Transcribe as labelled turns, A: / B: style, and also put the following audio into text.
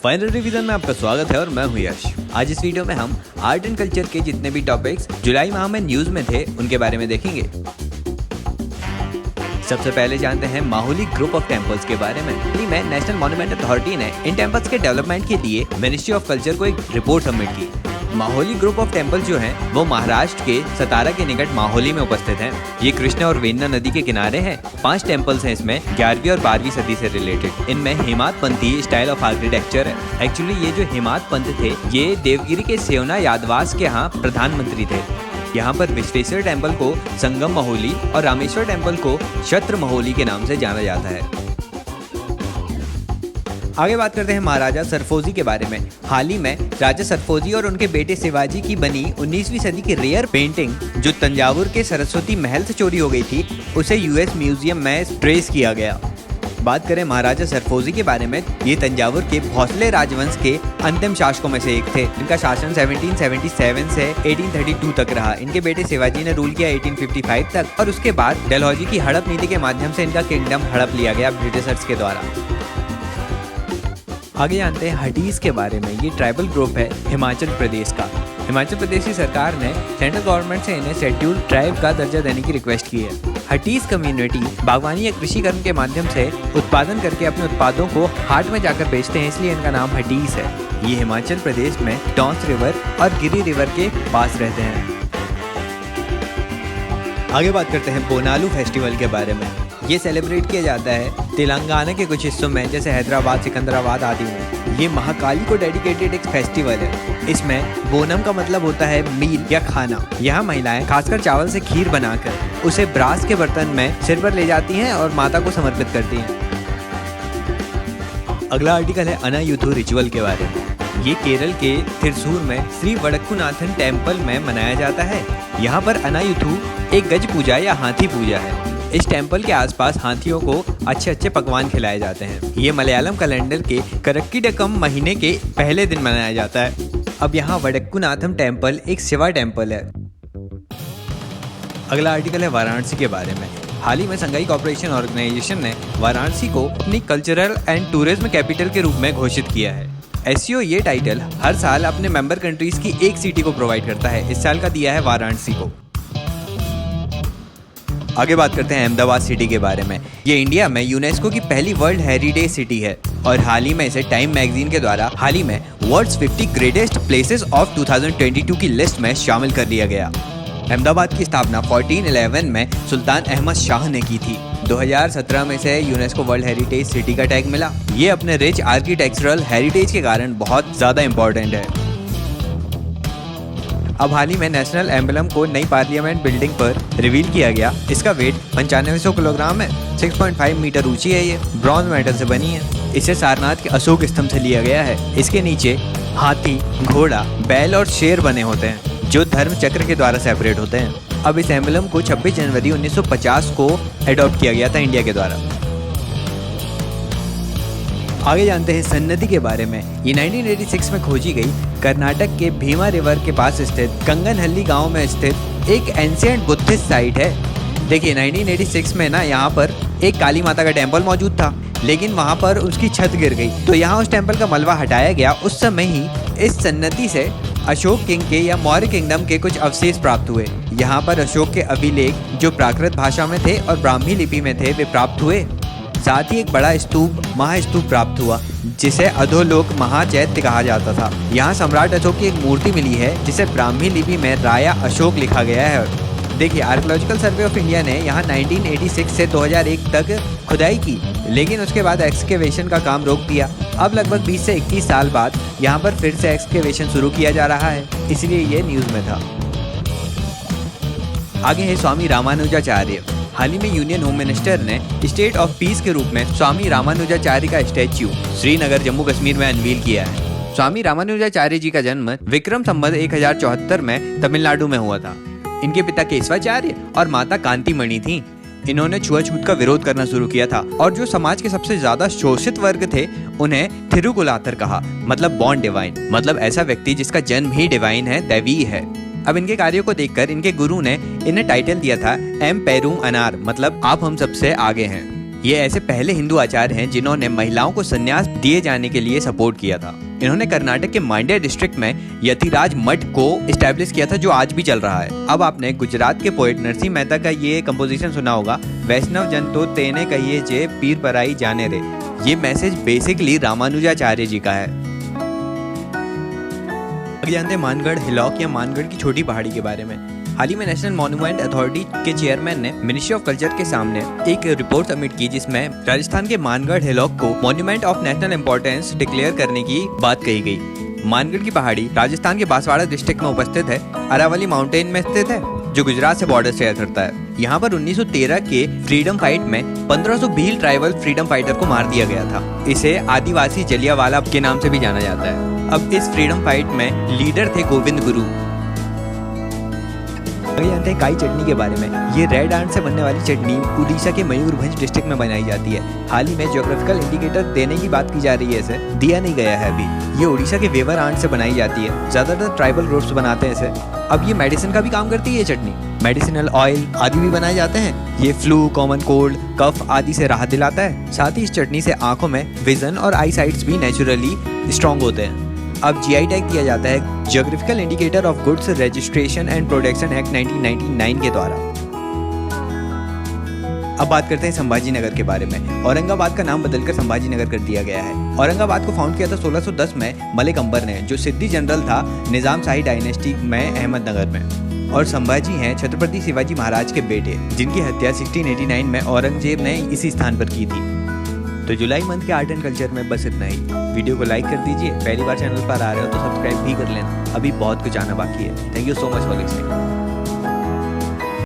A: Final revision में आपका स्वागत है और मैं हूं यश। आज इस वीडियो में हम आर्ट एंड कल्चर के जितने भी टॉपिक्स जुलाई माह में न्यूज में थे उनके बारे में देखेंगे। सबसे पहले जानते हैं माहुली ग्रुप ऑफ टेम्पल्स के बारे में। दिल्ली में नेशनल मॉन्यूमेंट अथॉरिटी ने इन टेम्पल्स के डेवलपमेंट के लिए मिनिस्ट्री ऑफ कल्चर को एक रिपोर्ट सबमिट की। माहुली ग्रुप ऑफ टेम्पल्स जो हैं वो महाराष्ट्र के सतारा के निकट माहुली में उपस्थित हैं। ये कृष्णा और वेन्ना नदी के किनारे हैं। 5 टेम्पल्स हैं इसमें 11वीं और 12वीं सदी से रिलेटेड। इनमें हेमाद पंथी स्टाइल ऑफ आर्किटेक्चर है। एक्चुअली ये जो हेमाद पंथ थे ये देवगिरी के सेवना यादवास के यहाँ प्रधानमंत्री थे। यहाँ पर विश्वेश्वर टेम्पल को संगम माहुली और रामेश्वर टेम्पल को छत्र माहुली के नाम से जाना जाता है। आगे बात करते हैं महाराजा सरफोजी के बारे में। हाल ही में राजा सरफोजी और उनके बेटे शिवाजी की बनी 19वीं सदी की रेयर पेंटिंग जो तंजावुर के सरस्वती महल से चोरी हो गई थी उसे यूएस म्यूजियम में ट्रेस किया गया। बात करें महाराजा सरफोजी के बारे में, ये तंजावुर के भोसले राजवंश के अंतिम शासकों में से एक थे। इनका शासन 1777 से 1832 तक रहा। इनके बेटे शिवाजी ने रूल किया 1855 तक और उसके बाद डलहौजी की हड़प नीति के माध्यम से इनका किंगडम हड़प लिया गया ब्रिटिशर्स के द्वारा। आगे जानते हैं हटीज के बारे में। ये ट्राइबल ग्रुप है हिमाचल प्रदेश का। हिमाचल प्रदेश की सरकार ने सेंट्रल गवर्नमेंट से इन्हें शेड्यूल्ड ट्राइब का दर्जा देने की रिक्वेस्ट की है। हटीज कम्युनिटी बागवानी या कृषि कर्म के माध्यम से उत्पादन करके अपने उत्पादों को हाट में जाकर बेचते हैं, इसलिए इनका नाम हटीज है। ये हिमाचल प्रदेश में टॉन्स रिवर और गिरी रिवर के पास रहते हैं। आगे बात करते हैं बोनालू फेस्टिवल के बारे में। ये सेलिब्रेट किया जाता है तेलंगाना के कुछ हिस्सों में जैसे हैदराबाद, सिकंदराबाद आदि में। ये महाकाली को डेडिकेटेड एक फेस्टिवल है। इसमें बोनम का मतलब होता है मील या खाना। यहाँ महिलाएं खासकर चावल से खीर बनाकर उसे ब्रास के बर्तन में सिर पर ले जाती हैं और माता को समर्पित करती हैं। अगला आर्टिकल है अनायुथु रिचुअल के बारे में। ये केरल के थिरसूर में श्री वडक्कुनाथन टेम्पल में मनाया जाता है। यहाँ पर अनायुथु एक गज पूजा या हाथी पूजा है। इस टेम्पल के आसपास हाथियों को अच्छे अच्छे पकवान खिलाए जाते हैं। ये मलयालम कैलेंडर के करक्किडकम महीने के पहले दिन मनाया जाता है। अब यहाँ वडक्कुनाथम टेम्पल एक शिवा टेम्पल है। अगला आर्टिकल है वाराणसी के बारे में। हाल ही में संघाई कॉर्पोरेशन ऑर्गेनाइजेशन ने वाराणसी को अपनी कल्चरल एंड टूरिज्म कैपिटल के रूप में घोषित किया है। एससीओ ये टाइटल हर साल अपने मेंबर कंट्रीज की एक सिटी को प्रोवाइड करता है। इस साल का दिया है वाराणसी को। आगे बात करते हैं अहमदाबाद सिटी के बारे में। ये इंडिया में यूनेस्को की पहली वर्ल्ड हेरिटेज सिटी है और हाल ही में इसे टाइम मैगजीन के द्वारा हाल ही में वर्ल्ड्स 50 ग्रेटेस्ट प्लेसेस ऑफ 2022 की लिस्ट में शामिल कर लिया गया। अहमदाबाद की स्थापना 1411 में सुल्तान अहमद शाह ने की थी। 2017 में से यूनेस्को वर्ल्ड हेरिटेज सिटी का टैग मिला। ये अपने रिच आर्किटेक्चरल हेरिटेज के कारण बहुत ज्यादा इम्पोर्टेंट है। अब हाल ही में नेशनल एम्बलम को नई पार्लियामेंट बिल्डिंग पर रिवील किया गया। इसका वेट 9500 किलोग्राम है। 6.5 मीटर ऊंची है। ये ब्रॉन्ज मेटल से बनी है। इसे सारनाथ के अशोक स्तंभ से लिया गया है। इसके नीचे हाथी, घोड़ा, बैल और शेर बने होते हैं जो धर्म चक्र के द्वारा सेपरेट होते हैं। अब इस एम्बलम को 26 जनवरी 1950 को एडॉप्ट किया गया था इंडिया के द्वारा। आगे जानते हैं सन्नति के बारे में। ये 1986 में खोजी गई कर्नाटक के भीमा रिवर के पास स्थित कंगनहल्ली गांव में स्थित एक एंशिएंट बुद्धिस्ट साइट है। देखिए 1986 में ना यहाँ पर एक काली माता का टेम्पल मौजूद था, लेकिन वहाँ पर उसकी छत गिर गई तो यहाँ उस टेम्पल का मलबा हटाया गया। उस समय ही इस सन्नति से अशोक किंग के या मौर्य किंगडम के कुछ अवशेष प्राप्त हुए। यहाँ पर अशोक के अभिलेख जो प्राकृत भाषा में थे और ब्राह्मी लिपि में थे वे प्राप्त हुए। साथ ही एक बड़ा स्तूप महास्तूप प्राप्त हुआ जिसे अधोलोक महाचैत्य कहा जाता था। यहाँ सम्राट अशोक की एक मूर्ति मिली है जिसे ब्राह्मी लिपि में राया अशोक लिखा गया है। देखिए आर्कियोलॉजिकल सर्वे ऑफ इंडिया ने यहाँ 1986 से 2001 तक खुदाई की, लेकिन उसके बाद एक्सकेवेशन का काम रोक दिया। अब लगभग 20 से 21 साल बाद यहाँ पर फिर से एक्सकेवेशन शुरू किया जा रहा है, इसलिए ये न्यूज़ में था। आगे है स्वामी रामानुजाचार्य। हाल ही में यूनियन होम मिनिस्टर ने स्टेट ऑफ पीस के रूप में स्वामी रामानुजाचार्य का स्टैच्यू श्रीनगर जम्मू कश्मीर में अनवील किया है। स्वामी रामानुजाचार्य जी का जन्म विक्रम संवत 1074 में तमिलनाडु में हुआ था। इनके पिता केशवाचार्य और माता कांतिमणि थी। इन्होंने छुआछूत का विरोध करना शुरू किया था और जो समाज के सबसे ज्यादा शोषित वर्ग थे उन्हें थिरुकुलाथर कहा, मतलब बॉर्न डिवाइन, मतलब ऐसा व्यक्ति जिसका जन्म ही डिवाइन है, दैवीय है। अब इनके कार्यों को देखकर इनके गुरु ने इन्हें टाइटल दिया था एम पेरूम अनार, मतलब आप हम सबसे आगे हैं। ये ऐसे पहले हिंदू आचार्य हैं जिन्होंने महिलाओं को संन्यास दिए जाने के लिए सपोर्ट किया था। इन्होंने कर्नाटक के मांड्या डिस्ट्रिक्ट में यतिराज मठ को एस्टेब्लिश किया था, जो आज भी चल रहा है। अब आपने गुजरात के पोएट नरसिंह मेहता का ये कंपोजिशन सुना होगा, वैष्णव जन तो तेने कहिए जे पीर पराई जाने रे। ये मैसेज बेसिकली रामानुजाचार्य जी का है। आगे जानते हैं मानगढ़ हिलॉक या मानगढ़ की छोटी पहाड़ी के बारे में। हाल ही में नेशनल मॉन्यूमेंट अथॉरिटी के चेयरमैन ने मिनिस्ट्री ऑफ कल्चर के सामने एक रिपोर्ट सबमिट की, जिसमें राजस्थान के मानगढ़ हिलॉक को monument of national importance declare करने की बात कही गई। मानगढ़ की पहाड़ी राजस्थान के बांसवाड़ा डिस्ट्रिक्ट में उपस्थित है, अरावली माउंटेन में स्थित है, जो गुजरात से बॉर्डर शेयर करता है। यहाँ पर 1913 के फ्रीडम फाइट में 1500 भील ट्राइबल फ्रीडम फाइटर को मार दिया गया था। इसे आदिवासी जलियांवाला के नाम से भी जाना जाता है। अब इस फ्रीडम फाइट में लीडर थे गोविंद गुरु। आगे जानते हैं काई चटनी के बारे में। ये रेड आंट से बनने वाली चटनी उड़ीसा के मयूरभंज डिस्ट्रिक्ट में बनाई जाती है। हाल ही में ज्योग्राफिकल इंडिकेटर देने की बात की जा रही है, इसे दिया नहीं गया है अभी। ये उड़ीसा के वेवर आंट से बनाई जाती है, ज्यादातर ट्राइबल ग्रुप्स बनाते हैं इसे। अब ये मेडिसिन का भी काम करती है ये चटनी, मेडिसिनल ऑयल आदि भी बनाए जाते हैं। ये फ्लू, कॉमन कोल्ड, कफ आदि से राहत दिलाता है। साथ ही इस चटनी से आंखों में विजन और आई साइट्स भी नेचुरली स्ट्रॉन्ग होते हैं। अब जीआई टैग दिया जाता है geographical indicator of goods registration and protection act 1999 के द्वारा। अब बात करते हैं संभाजी नगर के बारे में। औरंगाबाद का नाम बदलकर संभाजी नगर कर दिया गया है। औरंगाबाद को फाउंड किया था 1610 में मलिक अंबर ने, जो सिद्दी जनरल था निजाम शाही डायनेस्टी में अहमदनगर में। और संभाजी हैं छत्रपति शिवाजी महाराज के बेटे, जिनकी हत्या 1689 में औरंगजेब ने इसी स्थान पर की थी। तो जुलाई मंथ के आर्ट एंड कल्चर में बस इतना ही। वीडियो को लाइक कर दीजिए, पहली बार चैनल पर आ रहे हो तो सब्सक्राइब भी कर लेना, अभी बहुत कुछ आना बाकी है। Thank you so much for listening.